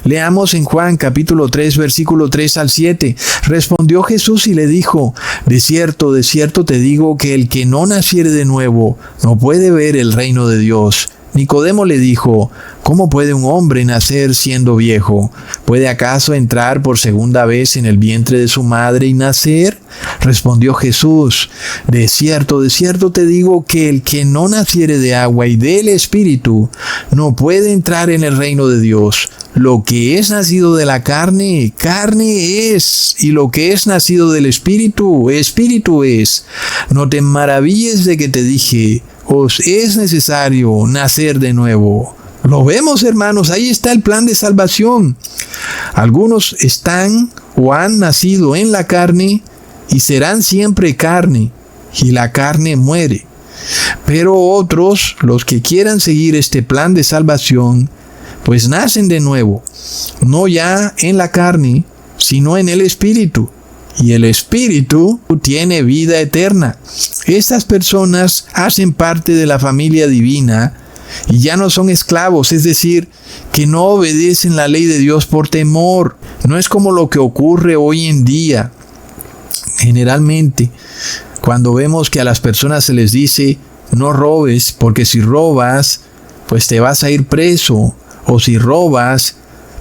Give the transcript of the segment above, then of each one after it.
Leamos en Juan capítulo 3, versículo 3 al 7. Respondió Jesús y le dijo: de cierto te digo que el que no naciere de nuevo no puede ver el reino de Dios. Nicodemo le dijo: ¿cómo puede un hombre nacer siendo viejo? ¿Puede acaso entrar por segunda vez en el vientre de su madre y nacer? Respondió Jesús: de cierto te digo que el que no naciere de agua y del Espíritu no puede entrar en el reino de Dios. Lo que es nacido de la carne, carne es, y lo que es nacido del Espíritu, Espíritu es. No te maravilles de que te dije: os es necesario nacer de nuevo. Lo vemos, hermanos, ahí está el plan de salvación. Algunos están o han nacido en la carne y serán siempre carne, y la carne muere. Pero otros, los que quieran seguir este plan de salvación, pues nacen de nuevo, no ya en la carne, sino en el Espíritu. Y el Espíritu tiene vida eterna. Estas personas hacen parte de la familia divina y ya no son esclavos, es decir, que no obedecen la ley de Dios por temor. No es como lo que ocurre hoy en día. Generalmente, cuando vemos que a las personas se les dice: no robes, porque si robas, pues te vas a ir preso, o si robas,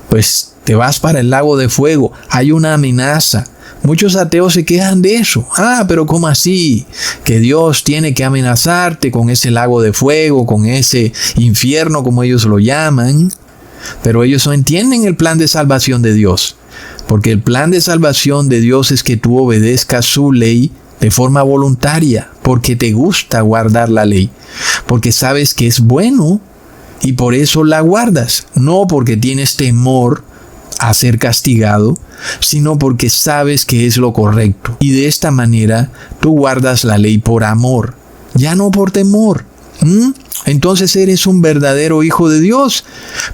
pues te vas para el lago de fuego. Hay una amenaza. Muchos ateos se quejan de eso. Pero ¿cómo así? Que Dios tiene que amenazarte con ese lago de fuego, con ese infierno, como ellos lo llaman. Pero ellos no entienden el plan de salvación de Dios. Porque el plan de salvación de Dios es que tú obedezcas su ley de forma voluntaria, porque te gusta guardar la ley, porque sabes que es bueno y por eso la guardas. No porque tienes temor a ser castigado, sino porque sabes que es lo correcto. Y de esta manera tú guardas la ley por amor, ya no por temor. Entonces eres un verdadero hijo de Dios,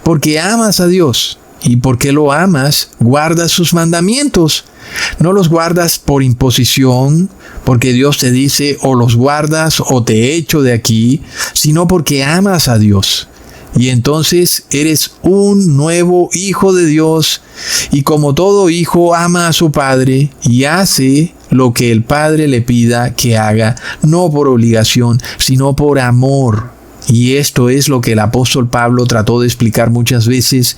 porque amas a Dios. Y porque lo amas, guardas sus mandamientos. No los guardas por imposición, porque Dios te dice: o los guardas o te echo de aquí, sino porque amas a Dios. Y entonces eres un nuevo hijo de Dios, y como todo hijo ama a su padre y hace lo que el padre le pida que haga, no por obligación, sino por amor. Y esto es lo que el apóstol Pablo trató de explicar muchas veces,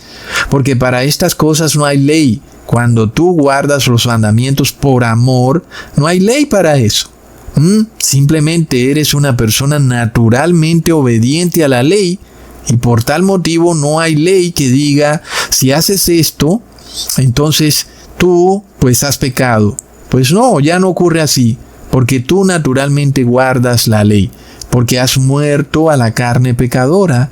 porque para estas cosas no hay ley. Cuando tú guardas los mandamientos por amor, no hay ley para eso. Simplemente eres una persona naturalmente obediente a la ley, y por tal motivo no hay ley que diga: si haces esto, entonces tú pues has pecado. Pues no, ya no ocurre así, porque tú naturalmente guardas la ley, porque has muerto a la carne pecadora,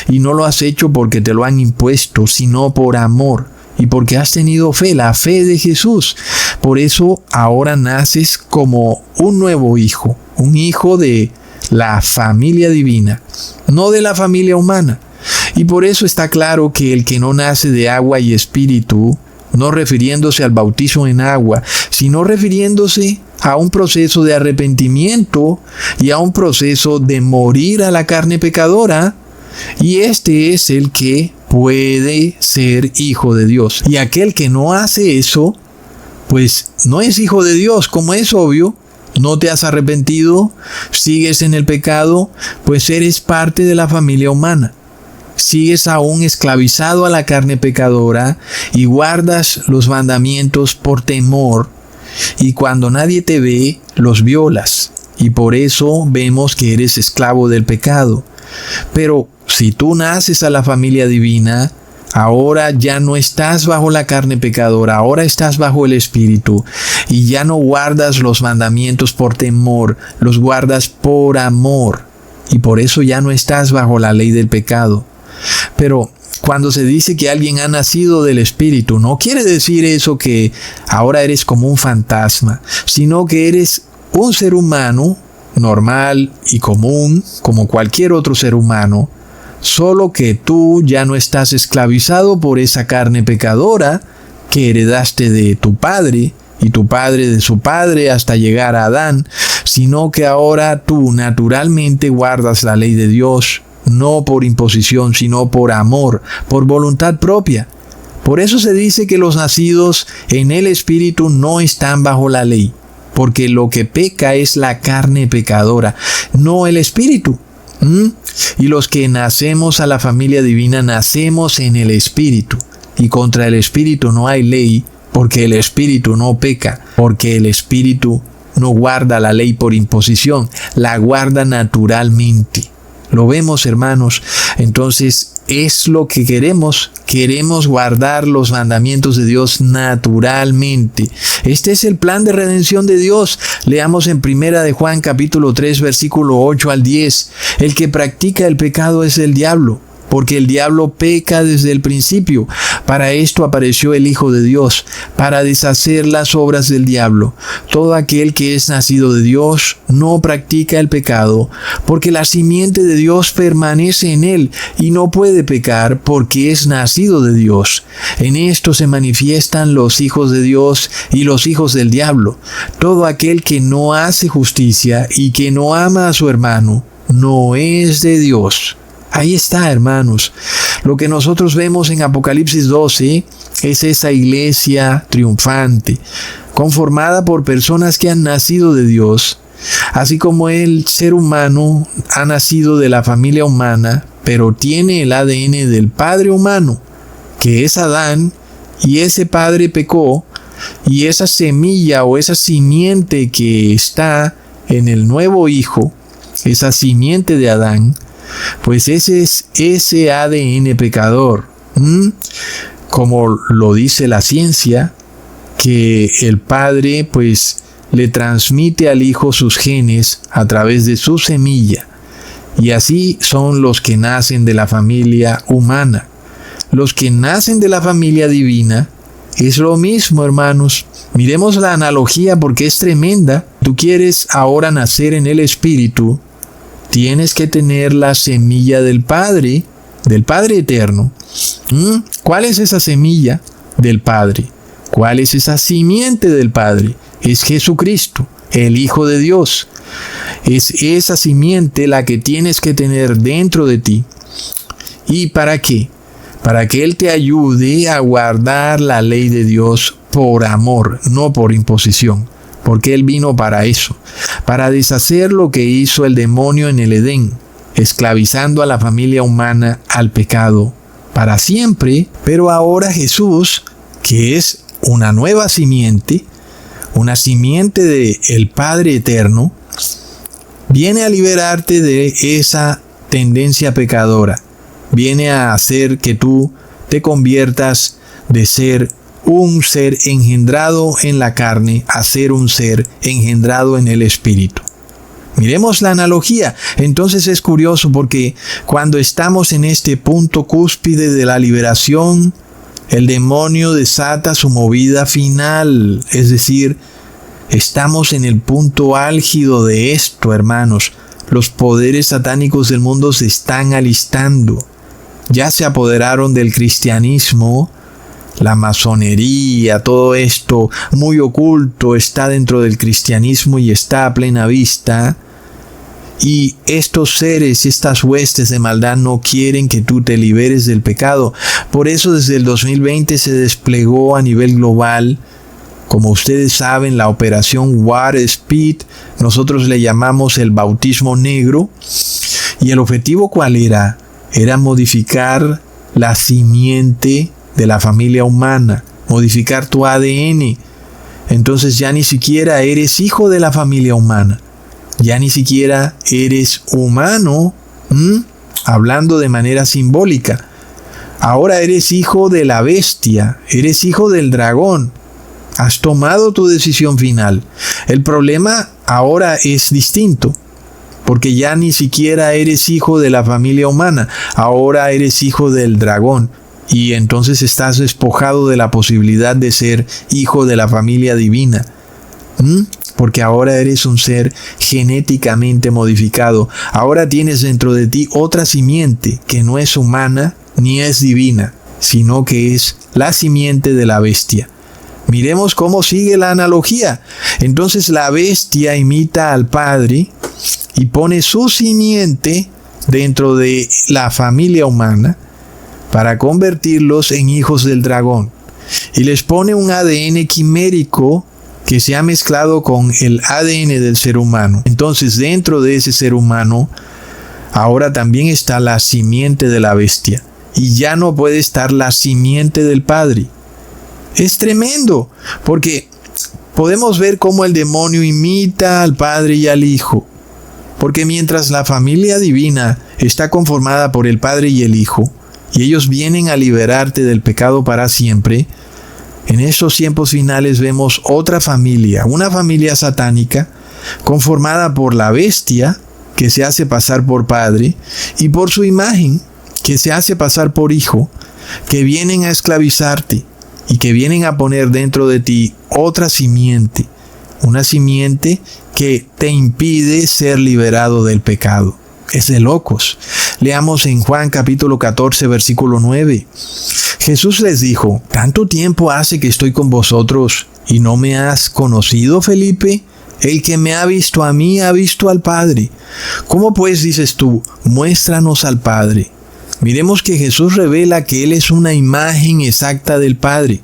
y no lo has hecho porque te lo han impuesto, sino por amor, y porque has tenido fe, la fe de Jesús. Por eso ahora naces como un nuevo hijo, un hijo de la familia divina, no de la familia humana. Y por eso está claro que el que no nace de agua y espíritu, no refiriéndose al bautismo en agua, sino refiriéndose a un proceso de arrepentimiento y a un proceso de morir a la carne pecadora, y este es el que puede ser hijo de Dios. Y aquel que no hace eso, pues no es hijo de Dios, como es obvio. No te has arrepentido, sigues en el pecado, pues eres parte de la familia humana. Sigues aún esclavizado a la carne pecadora y guardas los mandamientos por temor, y cuando nadie te ve, los violas, y por eso vemos que eres esclavo del pecado. Pero si tú naces a la familia divina, ahora ya no estás bajo la carne pecadora, ahora estás bajo el Espíritu, y ya no guardas los mandamientos por temor, los guardas por amor, y por eso ya no estás bajo la ley del pecado. Pero cuando se dice que alguien ha nacido del Espíritu, no quiere decir eso que ahora eres como un fantasma, sino que eres un ser humano normal y común, como cualquier otro ser humano, solo que tú ya no estás esclavizado por esa carne pecadora que heredaste de tu padre y tu padre de su padre hasta llegar a Adán, sino que ahora tú naturalmente guardas la ley de Dios no por imposición, sino por amor, por voluntad propia. Por eso se dice que los nacidos en el Espíritu no están bajo la ley, porque lo que peca es la carne pecadora, no el Espíritu. Y los que nacemos a la familia divina nacemos en el Espíritu, y contra el Espíritu no hay ley, porque el Espíritu no peca, porque el Espíritu no guarda la ley por imposición, la guarda naturalmente. Lo vemos, hermanos. Entonces, es lo que queremos. Queremos guardar los mandamientos de Dios naturalmente. Este es el plan de redención de Dios. Leamos en 1 de Juan capítulo 3, versículo 8 al 10. El que practica el pecado es el diablo, porque el diablo peca desde el principio. Para esto apareció el Hijo de Dios, para deshacer las obras del diablo. Todo aquel que es nacido de Dios no practica el pecado, porque la simiente de Dios permanece en él, y no puede pecar porque es nacido de Dios. En esto se manifiestan los hijos de Dios y los hijos del diablo. Todo aquel que no hace justicia y que no ama a su hermano, no es de Dios. Ahí está, hermanos. Lo que nosotros vemos en Apocalipsis 12 es esa iglesia triunfante, conformada por personas que han nacido de Dios, así como el ser humano ha nacido de la familia humana, pero tiene el ADN del padre humano, que es Adán, y ese padre pecó, y esa semilla o esa simiente que está en el nuevo hijo, esa simiente de Adán, pues ese es ese ADN pecador. Como lo dice la ciencia, que el padre pues le transmite al hijo sus genes a través de su semilla. Y así son los que nacen de la familia humana. Los que nacen de la familia divina es lo mismo, hermanos. Miremos la analogía porque es tremenda. Tú quieres ahora nacer en el Espíritu, tienes que tener la semilla del Padre eterno. ¿Cuál es esa semilla del Padre? ¿Cuál es esa simiente del Padre? Es Jesucristo, el Hijo de Dios. Es esa simiente la que tienes que tener dentro de ti. ¿Y para qué? Para que Él te ayude a guardar la ley de Dios por amor, no por imposición. Porque Él vino para eso, para deshacer lo que hizo el demonio en el Edén, esclavizando a la familia humana al pecado para siempre. Pero ahora Jesús, que es una nueva simiente, una simiente del Padre eterno, viene a liberarte de esa tendencia pecadora. Viene a hacer que tú te conviertas de ser un ser engendrado en la carne a ser un ser engendrado en el Espíritu. Miremos la analogía. Entonces es curioso porque cuando estamos en este punto cúspide de la liberación, el demonio desata su movida final. Es decir, estamos en el punto álgido de esto, hermanos. Los poderes satánicos del mundo se están alistando. Ya se apoderaron del cristianismo. La masonería, todo esto muy oculto está dentro del cristianismo y está a plena vista. Y estos seres, estas huestes de maldad no quieren que tú te liberes del pecado. Por eso desde el 2020 se desplegó a nivel global, como ustedes saben, la operación Water Speed. Nosotros le llamamos el bautismo negro. Y el objetivo ¿cuál era? Era modificar la simiente de la familia humana, modificar tu ADN. Entonces ya ni siquiera eres hijo de la familia humana, ya ni siquiera eres humano, hablando de manera simbólica. Ahora eres hijo de la bestia, eres hijo del dragón. Has tomado tu decisión final. El problema ahora es distinto, porque ya ni siquiera eres hijo de la familia humana, ahora eres hijo del dragón. Y entonces estás despojado de la posibilidad de ser hijo de la familia divina. Porque ahora eres un ser genéticamente modificado. Ahora tienes dentro de ti otra simiente que no es humana ni es divina, sino que es la simiente de la bestia. Miremos cómo sigue la analogía. Entonces la bestia imita al Padre y pone su simiente dentro de la familia humana para convertirlos en hijos del dragón. Y les pone un ADN quimérico que se ha mezclado con el ADN del ser humano. Entonces, dentro de ese ser humano, ahora también está la simiente de la bestia. Y ya no puede estar la simiente del Padre. Es tremendo, porque podemos ver cómo el demonio imita al Padre y al Hijo. Porque mientras la familia divina está conformada por el Padre y el Hijo, y ellos vienen a liberarte del pecado para siempre, en estos tiempos finales vemos otra familia, una familia satánica, conformada por la bestia, que se hace pasar por padre, y por su imagen, que se hace pasar por hijo, que vienen a esclavizarte, y que vienen a poner dentro de ti otra simiente, una simiente que te impide ser liberado del pecado. Es de locos. Leamos en Juan capítulo 14, versículo 9. Jesús les dijo: ¿Tanto tiempo hace que estoy con vosotros y no me has conocido, Felipe? El que me ha visto a mí ha visto al Padre. ¿Cómo pues dices tú, muéstranos al Padre? Miremos que Jesús revela que Él es una imagen exacta del Padre.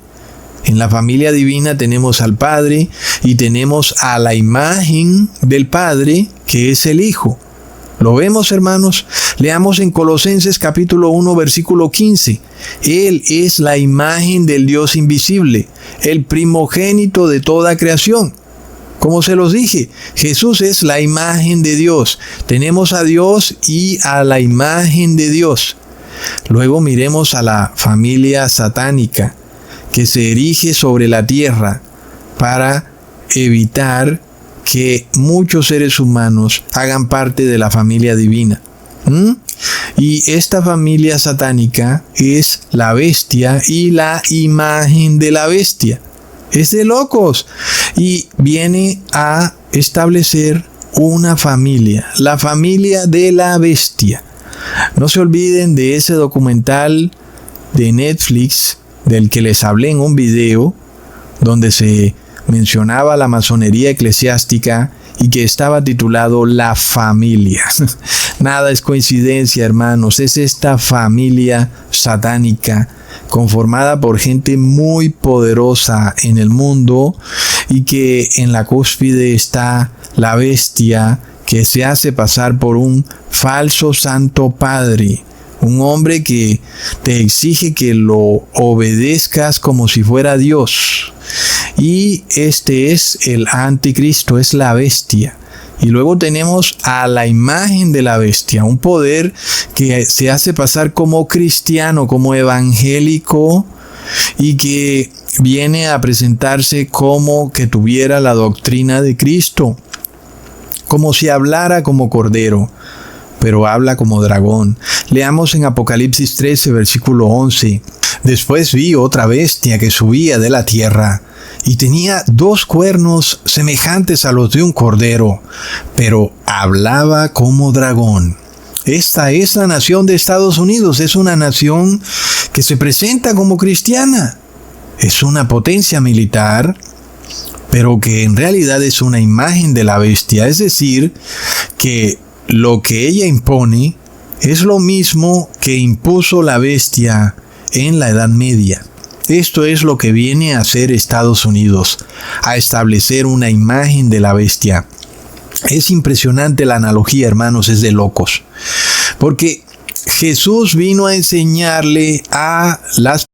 En la familia divina tenemos al Padre y tenemos a la imagen del Padre, que es el Hijo. ¿Lo vemos, hermanos? Leamos en Colosenses capítulo 1, versículo 15. Él es la imagen del Dios invisible, el primogénito de toda creación. Como se los dije, Jesús es la imagen de Dios. Tenemos a Dios y a la imagen de Dios. Luego miremos a la familia satánica, que se erige sobre la tierra para evitar que muchos seres humanos hagan parte de la familia divina. Y esta familia satánica es la bestia y la imagen de la bestia. Es de locos. Y viene a establecer una familia, la familia de la bestia. No se olviden de ese documental de Netflix del que les hablé en un video, donde se mencionaba la masonería eclesiástica y que estaba titulado La Familia. Nada es coincidencia, hermanos, es esta familia satánica conformada por gente muy poderosa en el mundo y que en la cúspide está la bestia que se hace pasar por un falso santo padre. Un hombre que te exige que lo obedezcas como si fuera Dios. Y este es el anticristo, es la bestia. Y luego tenemos a la imagen de la bestia, un poder que se hace pasar como cristiano, como evangélico, y que viene a presentarse como que tuviera la doctrina de Cristo, como si hablara como cordero, pero habla como dragón. Leamos en Apocalipsis 13, versículo 11. Después vi otra bestia que subía de la tierra, y tenía 2 cuernos semejantes a los de un cordero, pero hablaba como dragón. Esta es la nación de Estados Unidos, es una nación que se presenta como cristiana. Es una potencia militar, pero que en realidad es una imagen de la bestia, es decir, que lo que ella impone es lo mismo que impuso la bestia en la Edad Media. Esto es lo que viene a hacer Estados Unidos, a establecer una imagen de la bestia. Es impresionante la analogía, hermanos, es de locos. Porque Jesús vino a enseñarle a las